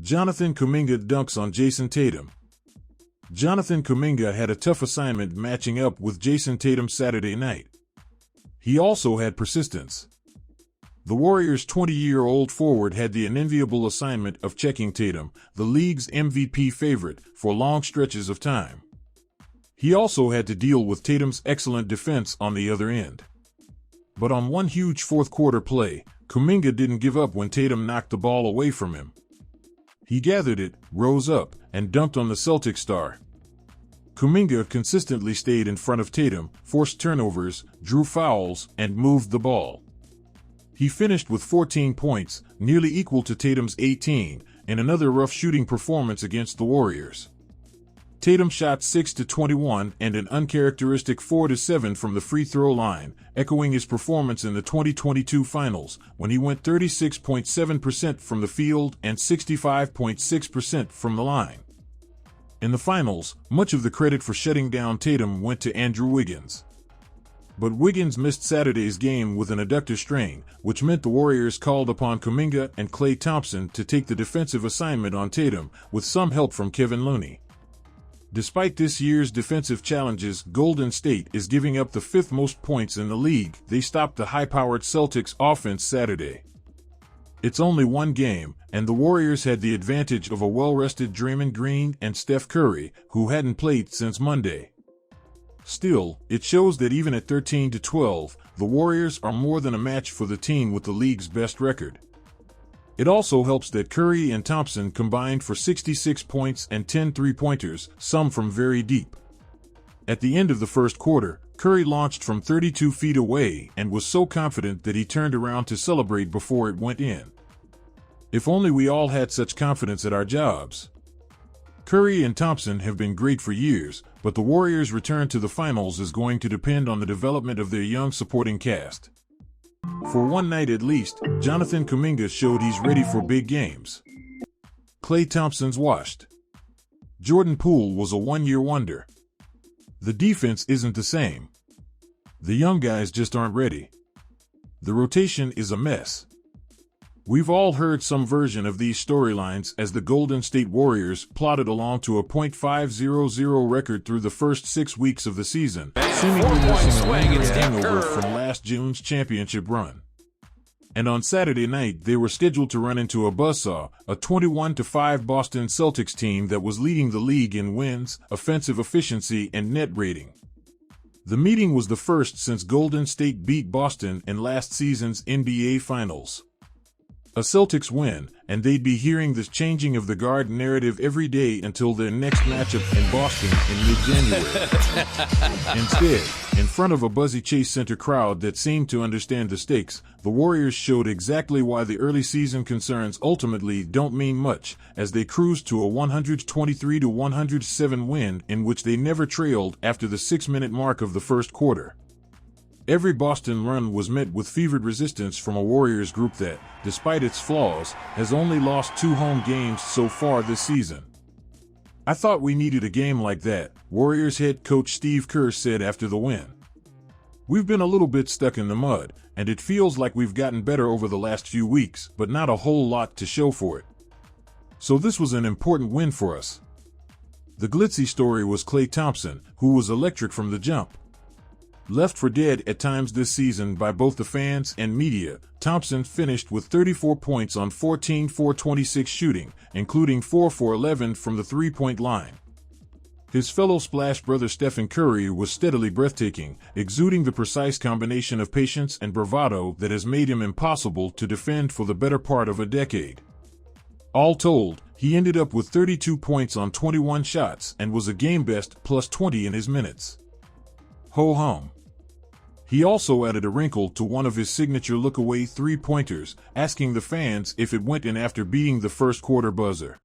Jonathan Kuminga dunks on Jayson Tatum. Jonathan Kuminga had a tough assignment matching up with Jayson Tatum Saturday night. He also had persistence. The Warriors' 20-year-old forward had the unenviable assignment of checking Tatum, the league's MVP favorite, for long stretches of time. He also had to deal with Tatum's excellent defense on the other end. But on one huge fourth-quarter play, Kuminga didn't give up when Tatum knocked the ball away from him. He gathered it, rose up, and dunked on the Celtics star. Kuminga consistently stayed in front of Tatum, forced turnovers, drew fouls, and moved the ball. He finished with 14 points, nearly equal to Tatum's 18, in another rough shooting performance against the Warriors. Tatum shot 6-21 and an uncharacteristic 4-7 from the free throw line, echoing his performance in the 2022 Finals, when he went 36.7% from the field and 65.6% from the line. In the Finals, much of the credit for shutting down Tatum went to Andrew Wiggins. But Wiggins missed Saturday's game with an adductor strain, which meant the Warriors called upon Kuminga and Klay Thompson to take the defensive assignment on Tatum, with some help from Kevin Looney. Despite this year's defensive challenges, Golden State is giving up the fifth most points in the league. They stopped the high-powered Celtics offense Saturday. It's only one game, and the Warriors had the advantage of a well-rested Draymond Green and Steph Curry, who hadn't played since Monday. Still, it shows that even at 13-12, the Warriors are more than a match for the team with the league's best record. It also helps that Curry and Thompson combined for 66 points and 10 three-pointers, some from very deep. At the end of the first quarter, Curry launched from 32 feet away and was so confident that he turned around to celebrate before it went in. If only we all had such confidence at our jobs. Curry and Thompson have been great for years, but the Warriors' return to the finals is going to depend on the development of their young supporting cast. For one night at least, Jonathan Kuminga showed he's ready for big games. Klay Thompson's washed. Jordan Poole was a one-year wonder. The defense isn't the same. The young guys just aren't ready. The rotation is a mess. We've all heard some version of these storylines as the Golden State Warriors plodded along to a .500 record through the first 6 weeks of the season, seemingly nursing a lingering hangover from last June's championship run. And on Saturday night, they were scheduled to run into a buzzsaw, a 21-5 Boston Celtics team that was leading the league in wins, offensive efficiency, and net rating. The meeting was the first since Golden State beat Boston in last season's NBA Finals. A Celtics win, and they'd be hearing this changing of the guard narrative every day until their next matchup in Boston in mid-January. Instead, in front of a buzzy Chase Center crowd that seemed to understand the stakes, the Warriors showed exactly why the early season concerns ultimately don't mean much, as they cruised to a 123-107 win in which they never trailed after the 6-minute mark of the first quarter. Every Boston run was met with fevered resistance from a Warriors group that, despite its flaws, has only lost 2 home games so far this season. "I thought we needed a game like that," Warriors head coach Steve Kerr said after the win. "We've been a little bit stuck in the mud, and it feels like we've gotten better over the last few weeks, but not a whole lot to show for it. So this was an important win for us." The glitzy story was Klay Thompson, who was electric from the jump. Left for dead at times this season by both the fans and media, Thompson finished with 34 points on 14-for-26 shooting, including 4-for-11 from the three-point line. His fellow Splash brother Stephen Curry was steadily breathtaking, exuding the precise combination of patience and bravado that has made him impossible to defend for the better part of a decade. All told, he ended up with 32 points on 21 shots and was a game-best +20 in his minutes. Ho-hum. He also added a wrinkle to one of his signature look-away three-pointers, asking the fans if it went in after beating the first quarter buzzer.